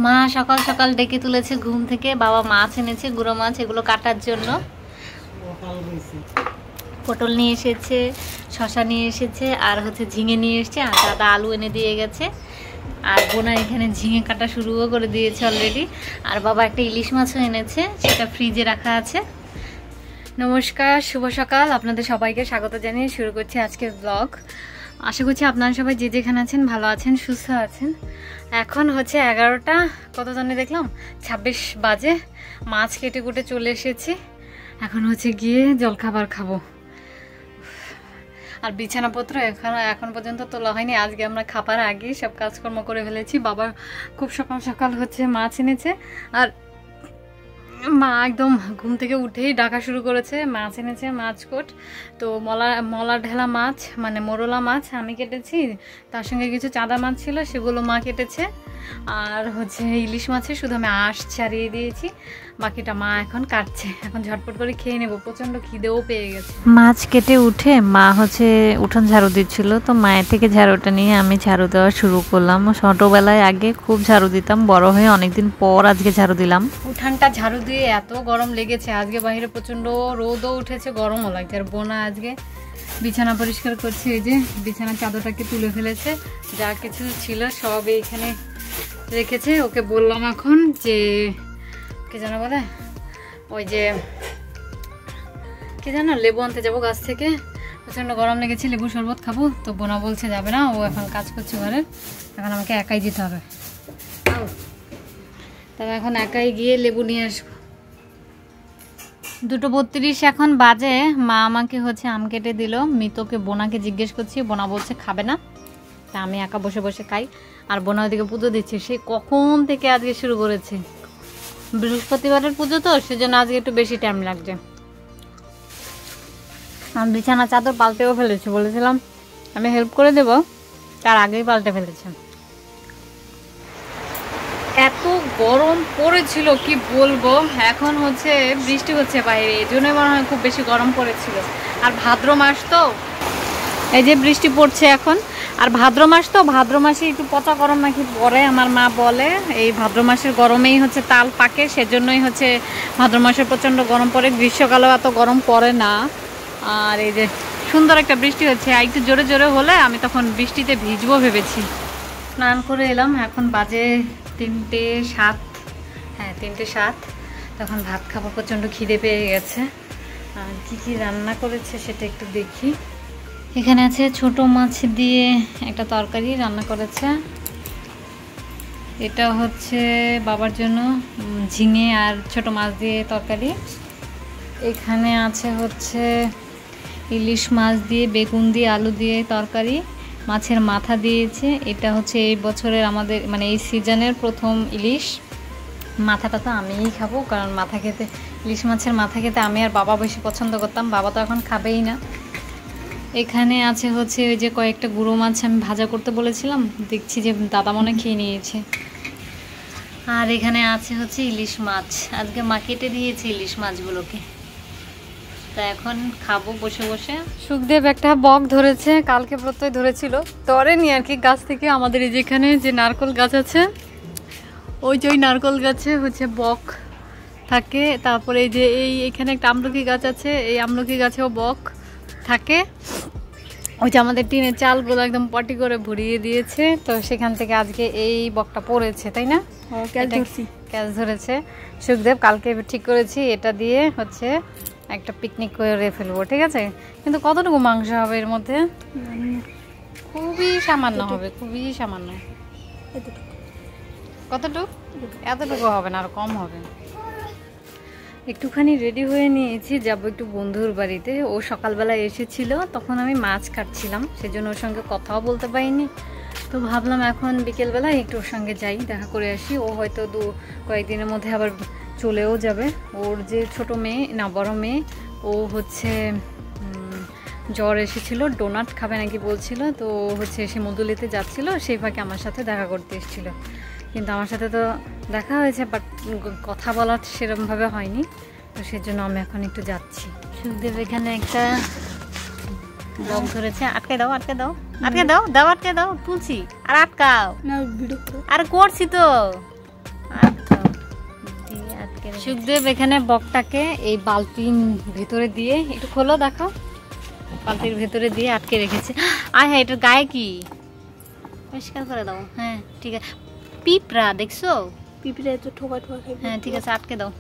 মা সকাল সকাল ডেকে তুলেছে ঘুম থেকে, বাবা মাছ এনেছে, গুঁড়ো মাছ, এগুলো কাটার জন্য। পটল নিয়ে এসেছে, শশা নিয়ে এসেছে, আর হচ্ছে ঝিঙে নিয়ে এসেছে, আর দাদা আলু এনে দিয়ে গেছে। আর বোনা এখানে ঝিঙে কাটা শুরুও করে দিয়েছে অলরেডি। আর বাবা একটা ইলিশ মাছও এনেছে, সেটা ফ্রিজে রাখা আছে। নমস্কার, শুভ সকাল, আপনাদের সবাইকে স্বাগত জানিয়ে শুরু করছি আজকের ব্লগ। আশা করছি আপনারা সবাই যে যেখানে আছেন ভালো আছেন, সুস্থ আছেন। এখন হচ্ছে 11টা কত জানি দেখলাম 26 বাজে। মাছ কেটে কুটে চলে এসেছি। এখন হচ্ছে গিয়ে জলখাবার খাবো। আর বিছানাপত্র এখন পর্যন্ত তোলা হয়নি। আজকে আমরা খাবার আগে সব কাজকর্ম করে ফেলেছি। বাবা খুব সকাল সকাল হচ্ছে মাছ এনেছে, আর মা একদম ঘুম থেকে উঠেই ডাকা শুরু করেছে। মাছ এনেছে, মাছকোট। তো মলা ঢেলা মাছ, মানে মোরলা মাছ আমি কেটেছি, তার সঙ্গে কিছু চাঁদা মাছ ছিল, সেগুলো মা কেটেছে। আর হচ্ছে ইলিশ মাছে শুধু আমি আঁশ ছাড়িয়ে দিয়েছি, বাকিটা মা এখন কাটছে। এখন ঝটপট করে খেয়ে নেবো, প্রচণ্ড খিদেও পেয়ে গেছে। মাছ কেটে উঠে মা হচ্ছে উঠোন ঝাড়ু দিচ্ছিল, তো মায়ের থেকে ঝাড়ুটা নিয়ে আমি ঝাড়ু দেওয়া শুরু করলাম। ছোটোবেলায় আগে খুব ঝাড়ু দিতাম, বড় হয়ে অনেকদিন পর আজকে ঝাড়ু দিলাম। উঠানটা ঝাড়ু দিয়ে এত গরম লেগেছে আজকে, বাইরে প্রচণ্ড রোদও উঠেছে, গরমও লাগছে। আর বোনা আজকে বিছানা পরিষ্কার করছে। এই যে বিছানার চাদরটাকে তুলে ফেলেছে, যা কিছু ছিল সব এইখানে রেখেছে। ওকে বললাম এখন যে কে যেন বলে, ওই যে কে জানো, লেবু আনতে যাবো গাছ থেকে। প্রচণ্ড গরম লেগেছে, লেবু শরবত খাবো। তো বোনা বলছে যাবে না, ও এখন কাজ করছে ঘরের, এখন আমাকে একাই যেতে হবে। তবে এখন একাই গিয়ে লেবু নিয়ে আসবো। 2:32 এখন বাজে। মা আমাকে হচ্ছে আম কেটে দিল। মিতোকে বোনাকে জিজ্ঞেস করছি, বোনা বলছে খাবে না, তা আমি একা বসে বসে খাই। আর বোনা ওইদিকে পুজো দিচ্ছে, সে কখন থেকে আজকে শুরু করেছে। বৃহস্পতিবারের পুজো তো, সেজন্য আজকে একটু বেশি টাইম লাগছে। আমি বিছানা চাদর পাল্টেও ফেলেছি, বলেছিলাম আমি হেল্প করে দেব, তার আগেই পাল্টে ফেলেছে। এত গরম পড়েছিল কি বলবো। এখন হচ্ছে বৃষ্টি হচ্ছে বাইরে, এই জন্য মনে হয় খুব বেশি গরম পড়েছিল। আর ভাদ্র মাস তো, এই যে বৃষ্টি পড়ছে এখন। আর ভাদ্র মাস তো, ভাদ্র মাসে একটু পচা গরম নাকি পড়ে, আমার মা বলে। এই ভাদ্র মাসের গরমেই হচ্ছে তাল পাকে, সেজন্যই হচ্ছে ভাদ্র মাসে প্রচণ্ড গরম পড়ে। গ্রীষ্মকালেও এত গরম পড়ে না। আর এই যে সুন্দর একটা বৃষ্টি হচ্ছে, একটু জোরে জোরে হলে আমি তখন বৃষ্টিতে ভিজবো ভেবেছি। স্নান করে এলাম, এখন বাজে 3:07। হ্যাঁ 3:07। তখন ভাত খাবো, প্রচণ্ড খিদে পেয়ে গেছে। আর কী কী রান্না করেছে সেটা একটু দেখি। এখানে আছে ছোট মাছ দিয়ে একটা তরকারি রান্না করেছে। এটা হচ্ছে বাবার জন্য ঝিঙে আর ছোট মাছ দিয়ে তরকারি। এখানে আছে হচ্ছে ইলিশ মাছ দিয়ে বেগুন দিয়ে আলু দিয়ে তরকারি, মাছের মাথা দিয়েছে। এটা হচ্ছে এই বছরের আমাদের মানে এই সিজনের প্রথম ইলিশ। মাথাটা তো আমিই খাবো, কারণ মাথা খেতে, ইলিশ মাছের মাথা খেতে আমি আর বাবা বেশি পছন্দ করতাম, বাবা তো এখন খাবেই না। এখানে আছে হচ্ছে ওই যে কয়েকটা গুঁড়ো মাছ আমি ভাজা করতে বলেছিলাম, দেখছি যে দাদা মনে খেয়ে নিয়েছে। আর এখানে আছে হচ্ছে ইলিশ মাছ, আজকে মা কেটে দিয়েছে ইলিশ মাছগুলোকে, তা এখন খাবো বসে বসে। সুখদেব একটা বক ধরেছে, কালকে প্রত্যয় ধরেছিল, ধরেনি আর কি, গাছ থেকে। আমাদের এই যেখানে যে নারকল গাছ আছে, ওই যে ওই নারকল গাছে হচ্ছে বক থাকে। তারপরে এই যে এইখানে একটা আমলকি গাছ আছে, এই আমলকি গাছেও বক থাকে। ওই যে আমাদের টিনের চালগুলো একদম পটি করে ভরিয়ে দিয়েছে, তো সেখান থেকে আজকে এই বকটা পড়েছে, তাই না? ক্যাচ ধরেছে সুখদেব। কালকে ঠিক করেছি এটা দিয়ে হচ্ছে একটা পিকনিক করে ফেলবো, ঠিক আছে? কিন্তু কতটুকু মাংস হবে এর মধ্যে? খুবই সামান্য হবে, খুবই সামান্য। কতটুকু? এতটুকু হবে না, আর কম হবে। একটুখানি রেডি হয়ে নিয়েছি, যাবো একটু বন্ধুর বাড়িতে। ও সকালবেলা এসেছিল, তখন আমি মাছ কাটছিলাম, সেজন্য ওর সঙ্গে কথাও বলতে পারিনি। তো ভাবলাম এখন বিকেলবেলা একটু ওর সঙ্গে যাই, দেখা করে আসি। ও হয়তো কয়েকদিনের মধ্যে আবার চলেও যাবে। ওর যে ছোট মেয়ে, না বড় মেয়ে, ও হচ্ছে জ্বর এসেছিল, ডোনাট খাবে নাকি বলছিল। তো হচ্ছে সে মধুলিতে যাচ্ছিল, সেই ফাঁকে আমার সাথে দেখা করতে এসেছিল। কিন্তু আমার সাথে তো দেখা হয়েছে, বাট কথা বলা সেরকমভাবে হয়নি। তো সেজন্য আমি এখন একটু যাচ্ছি। সুখদেব এখানে একটা বক ধরেছে, আটকে দাও, আটকে দাও, আটকে দাও, দাও আটকে দাও, তুলছি। আর আটকাও, আর করছি তো। সুখদেব এখানে বকটাকে এই বালতির ভেতরে দিয়ে একটু খোলো দেখাও, বালতির ভেতরে দিয়ে আটকে রেখেছে। আর হ্যাঁ, এটার গায়ে কি পরিষ্কার করে দাও। হ্যাঁ ঠিক আছে, পিঁপড়া দেখছো? পিঁপড়া তো ঠোকা ঠোকা খাই। হ্যাঁ ঠিক আছে, আটকে দাও।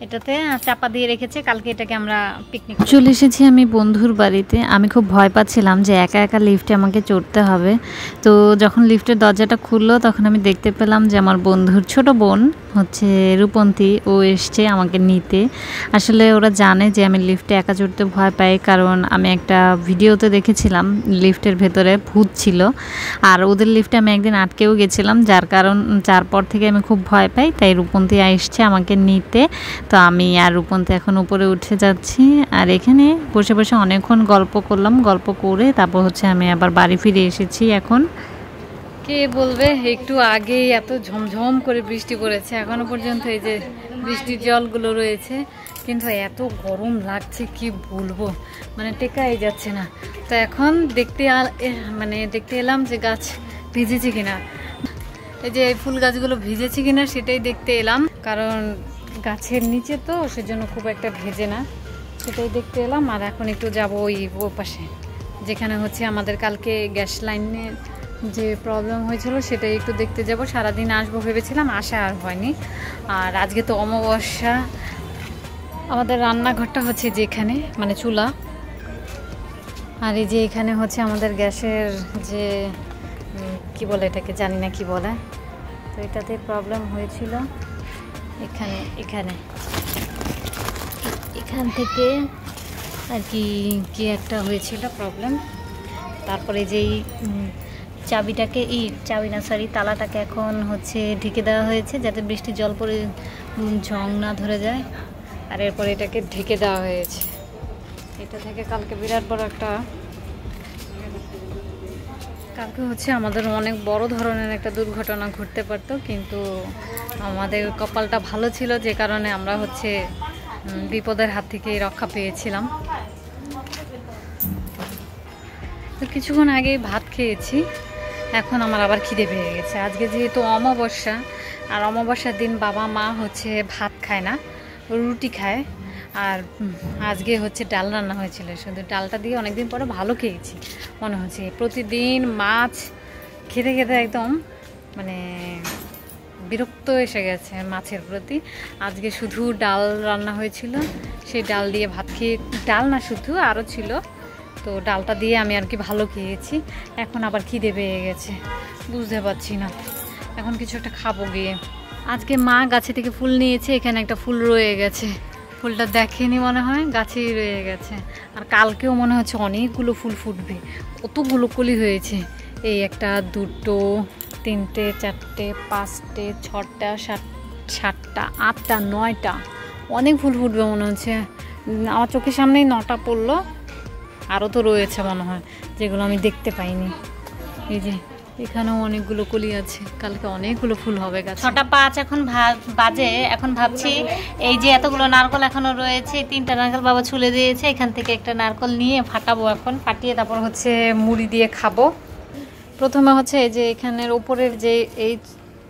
এটাতে চাপা দিয়ে রেখেছে, কালকে এটাকে আমরা পিকনিক। চলে এসেছি আমি বন্ধুর বাড়িতে। আমি খুব ভয় পাচ্ছিলাম যে একা একা লিফটে আমাকে চড়তে হবে। তো যখন লিফটের দরজাটা খুললো তখন আমি দেখতে পেলাম যে আমার বন্ধুর ছোট বোন হচ্ছে রূপন্তী, ও এসছে আমাকে নিতে। আসলে ওরা জানে যে আমি লিফটে একা চড়তে ভয় পাই, কারণ আমি একটা ভিডিওতে দেখেছিলাম লিফটের ভেতরে ভূত ছিল, আর ওদের লিফটে আমি একদিন আটকেও গেছিলাম, যার পর থেকে আমি খুব ভয় পাই। তাই রূপন্তী এসছে আমাকে নিতে। তো আমি আর রূপন্তী এখন উপরে উঠে যাচ্ছি, আর এখানে বসে বসে অনেকক্ষণ গল্প করলাম। গল্প করে তারপর হচ্ছে আমি আবার বাড়ি ফিরে এসেছি। এখন কে বলবে একটু আগেই এত ঝমঝম করে বৃষ্টি পড়েছে, এখনো পর্যন্ত এই যে বৃষ্টির জলগুলো রয়েছে, কিন্তু এত গরম লাগছে কি বলবো, মানে টেকাই যাচ্ছে না। তো এখন দেখতে এলাম যে গাছ ভিজেছে কিনা, এই যে ফুল গাছগুলো ভিজেছে কিনা সেটাই দেখতে এলাম, কারণ গাছের নিচে তো সেজন্য খুব একটা ভেজে না, সেটাই দেখতে এলাম। আর এখন একটু যাবো ওই পাশে, যেখানে হচ্ছে আমাদের কালকে গ্যাস লাইনের যে প্রবলেম হয়েছিল সেটাই একটু দেখতে যাব। সারাদিন আসবো ভেবেছিলাম, আসা আর হয়নি। আর আজকে তো অমাবস্যা। আমাদের রান্নাঘরটা হচ্ছে যেখানে, মানে চুলা, আর এই যে এখানে হচ্ছে আমাদের গ্যাসের যে কি বলে এটাকে, জানি না কি বলে, তো এটাতে প্রবলেম হয়েছিল। এখান থেকে আর কি একটা হয়েছিল প্রবলেম। তারপরে যেই তালাটাকে এখন হচ্ছে ঢেকে দেওয়া হয়েছে, যাতে বৃষ্টির জল পরে জং না ধরে যায়। আর এরপরে এটাকে ঢেকে দেওয়া হয়েছে। এটা থেকে কালকে বিরাট বড় একটা, কালকে হচ্ছে আমাদের অনেক বড় ধরনের একটা দুর্ঘটনা ঘটতে পারতো, কিন্তু আমাদের কপালটা ভালো ছিল, যে কারণে আমরা হচ্ছে বিপদের হাত থেকে রক্ষা পেয়েছিলাম। তো কিছুক্ষণ আগেই ভাত খেয়েছি, এখন আমার আবার খিদে পেয়ে গেছে। আজকে যেহেতু অমাবস্যা, আর অমাবস্যার দিন বাবা মা হচ্ছে ভাত খায় না, রুটি খায়। আর আজকে হচ্ছে ডাল রান্না হয়েছিল, শুধু ডালটা দিয়ে অনেকদিন পরে ভালো খেয়েছি মনে হচ্ছে। প্রতিদিন মাছ খেতে খেতে একদম মানে বিরক্ত এসে গেছে মাছের প্রতি। আজকে শুধু ডাল রান্না হয়েছিল, সেই ডাল দিয়ে ভাত খেয়ে, ডাল না শুধু আরও ছিল, তো ডালটা দিয়ে আমি আর কি ভালো খেয়েছি। এখন আবার খিদে পেয়ে গেছে, বুঝতে পারছি না এখন কিছু একটা খাবো গিয়ে। আজকে মা গাছে থেকে ফুল নিয়েছে, এখানে একটা ফুল রয়ে গেছে, ফুলটা দেখেনি মনে হয়, গাছেই রয়ে গেছে। আর কালকেও মনে হচ্ছে অনেকগুলো ফুল ফুটবে, কতগুলো কলি হয়েছে। এই একটা, দুটো, তিনটে, চারটে, পাঁচটে, ছটা, সাতটা, আটটা, 9টা, অনেক ফুল ফুটবে মনে হচ্ছে। আমার চোখের সামনেই 9টা পড়লো, আরও তো রয়েছে মনে হয় যেগুলো আমি দেখতে পাইনি। এই যে এখানেও অনেকগুলো কলি আছে, কালকে অনেকগুলো ফুল হবে গাছ। 6:05 এখন বাজে। এখন ভাবছি এই যে এতগুলো নারকল এখনো রয়েছে, 3টা নারকল বাবা ছুলে দিয়েছে, এখান থেকে একটা নারকল নিয়ে ফাটাবো, এখন ফাটিয়ে তারপর হচ্ছে মুড়ি দিয়ে খাবো। প্রথমে হচ্ছে এই যে এখানের উপরের যে এই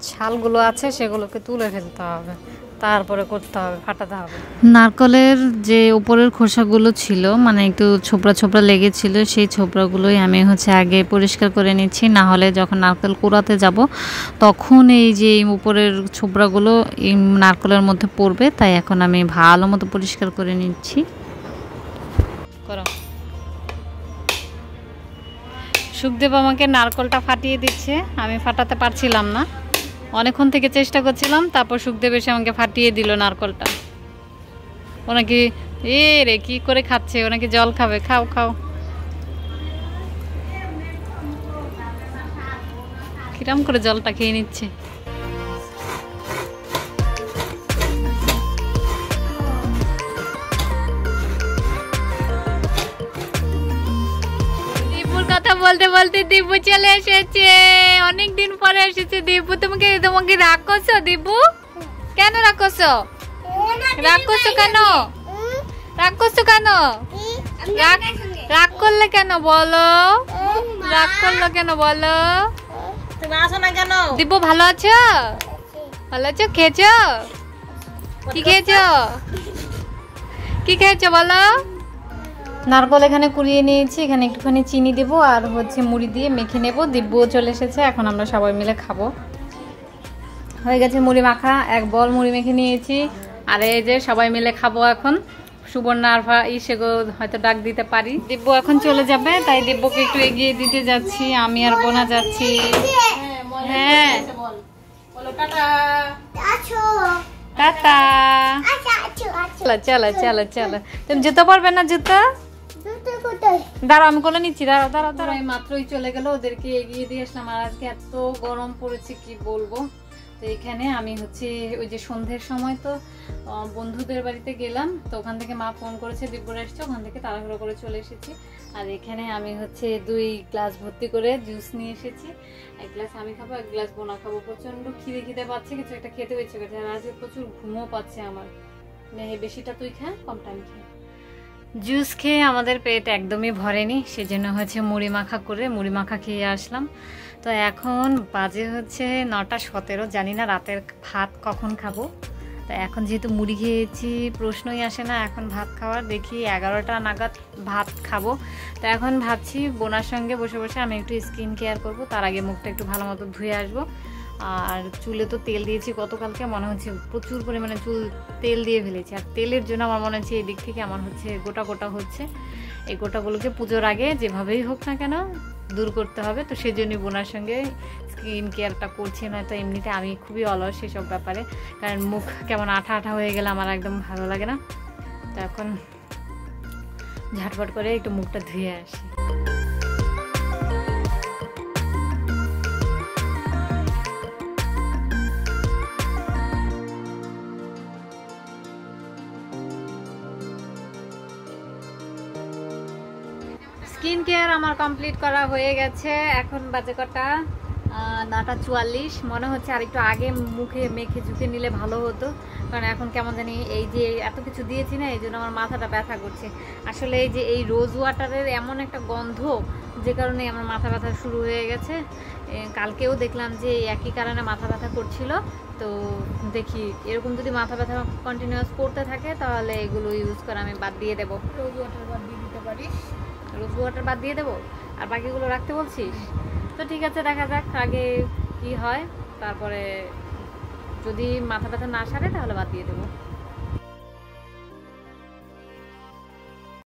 ছালগুলো আছে সেগুলোকে তুলে ফেলতে হবে, তারপরে করতে হবে, ফাটাতে হবে। নারকলের যে উপরের খোসাগুলো ছিল, মানে একটু ছোপড়া ছোপড়া লেগেছিল, সেই ছোপড়াগুলোই আমি হচ্ছে আগে পরিষ্কার করে নিচ্ছি, না হলে যখন নারকেল কুড়াতে যাব তখন এই যে উপরের ছোপড়াগুলো এই নারকলের মধ্যে পড়বে, তাই এখন আমি ভালো মতো পরিষ্কার করে নিচ্ছি। করো। সুখদেব আমাকে নারকলটা ফাটিয়ে দিচ্ছে, আমি ফাটাতে পারছিলাম না, অনেকক্ষণ থেকে চেষ্টা করছিলাম, তারপর সুখদেব এসে আমাকে ফাটিয়ে দিল নারকলটা। ওনাকে রে কি করে খাচ্ছে, ওনাকে জল খাবে, খাও খাও। কিরম করে জলটা খেয়ে নিচ্ছে। কথা বলতে বলতে দিব্যু চলে এসেছে, অনেকদিন পরে এসেছে দিব্যু। তোমাকে রাগ করছো দিব্যু? কেন রাগ করছো? রাগ করছো কেন? রাগ করছো কেন? রাগ করলে কেন বলো? রাগ করলো কেন বলো? তুমি আসো না কেন? দিব্যু ভালো আছো? ভালো আছো? খেয়েছো? কি খেয়েছো? কি খেয়েছো বলো? নারকল এখানে কুড়িয়ে নিয়েছি, এখানে একটুখানি চিনি দেবো আর হচ্ছে মুড়ি দিয়ে মেখে নেবো। দিব্যও চলে এসেছে, এখন আমরা সবাই মিলে খাবো। হয়ে গেছে মুড়ি মাখা, এক বল মুড়ি মেখে নিয়েছি। আর এই যে সবাই মিলে খাবো এখন। সুবর্ণা আর ইসেগো হয়তো ডাক দিতে পারি। দিব্য এখন চলে যাবে, তাই দিব্যকে একটু এগিয়ে দিতে যাচ্ছি, আমি আর বোনা যাচ্ছি। হ্যাঁ টাটা। চলো চলো চলো। তুমি জুতো পরবে না? জুতো দাঁড়াও, আমি কোলে নিচ্ছি। দাঁড়াও দাঁড়াও দাঁড়াও। মাত্রই চলে গেল, ওদেরকে এগিয়ে দিয়ে আসলাম। আর আজকে এত গরম পড়েছে কি বলবো। তো এখানে আমি হচ্ছে ওই যে সন্ধ্যের সময় তো বন্ধুদের বাড়িতে গেলাম, তো ওখান থেকে মা ফোন করেছে দিব্যরা এসছে, ওখান থেকে তাড়াহুড়ো করে চলে এসেছি। আর এখানে আমি হচ্ছে 2 গ্লাস ভর্তি করে জুস নিয়ে এসেছি। 1 গ্লাস আমি খাবো, 1 গ্লাস বোনা খাবো। প্রচন্ড খিদে পাচ্ছে, কিছু একটা খেতে ইচ্ছে করছে। আর আজকে প্রচুর ঘুমও পাচ্ছে আমার। বেশিটা তুই খা, কমটা আমি খাই। জুস খেয়ে আমাদের পেট একদমই ভরেনি, সেজন্য হচ্ছে মুড়ি মাখা খেয়ে আসলাম। তো এখন বাজে হচ্ছে 9:17, জানি না রাতের ভাত কখন খাবো। তো এখন যেহেতু মুড়ি খেয়েছি প্রশ্নই আসে না এখন ভাত খাওয়ার। দেখি 11টা নাগাদ ভাত খাবো। তো এখন ভাবছি বোনার সঙ্গে বসে বসে আমি একটু স্কিন কেয়ার করবো, তার আগে মুখটা একটু ভালো মতো ধুয়ে আসবো। আর চুলে তো তেল দিয়েছি গতকালকে, মনে হচ্ছে প্রচুর পরিমাণে চুল তেল দিয়ে ফেলেছি। আর তেলের জন্য আমার মনে হচ্ছে এই দিক থেকে আমার হচ্ছে গোটা গোটা হচ্ছে। এই গোটাগুলোকে পুজোর আগে যেভাবেই হোক না কেন দূর করতে হবে। তো সেজন্যই বোনার সঙ্গে স্কিন কেয়ারটা করছি, নয়তো এমনিতে আমি খুবই অলস সেসব ব্যাপারে। কারণ মুখ কেমন আঠা আঠা হয়ে গেলে আমার একদম ভালো লাগে না। তো এখন ঝটপট করে একটু মুখটা ধুয়ে আসি। স্কিন কেয়ার আমার কমপ্লিট করা হয়ে গেছে। এখন বাজে কটা 9:44। মনে হচ্ছে আর একটু আগে মুখে মেখে ঝুঁকে নিলে ভালো হতো, কারণ এখন কেমন জানি এই যে এত কিছু দিয়েছি না, এই জন্য আমার মাথাটা ব্যথা করছে। আসলে এই যে এই রোজ ওয়াটারের এমন একটা গন্ধ, যে কারণে আমার মাথা ব্যথা শুরু হয়ে গেছে। কালকেও দেখলাম যে একই কারণে মাথা ব্যথা করছিল। তো দেখি এরকম যদি মাথা ব্যথা কন্টিনিউয়াস করতে থাকে তাহলে এগুলো ইউজ করা আমি বাদ দিয়ে দেবো। রোজ ওয়াটার বাদ দিয়ে দিতে পারিস। রোজ ওয়াটার বাদ দিয়ে দেবো আর বাকিগুলো রাখতে বলছিস? তো ঠিক আছে, দেখা যাক আগে কি হয়, তারপরে যদি মাথা ব্যথা না সারে তাহলে বাদ দিয়ে দেবো।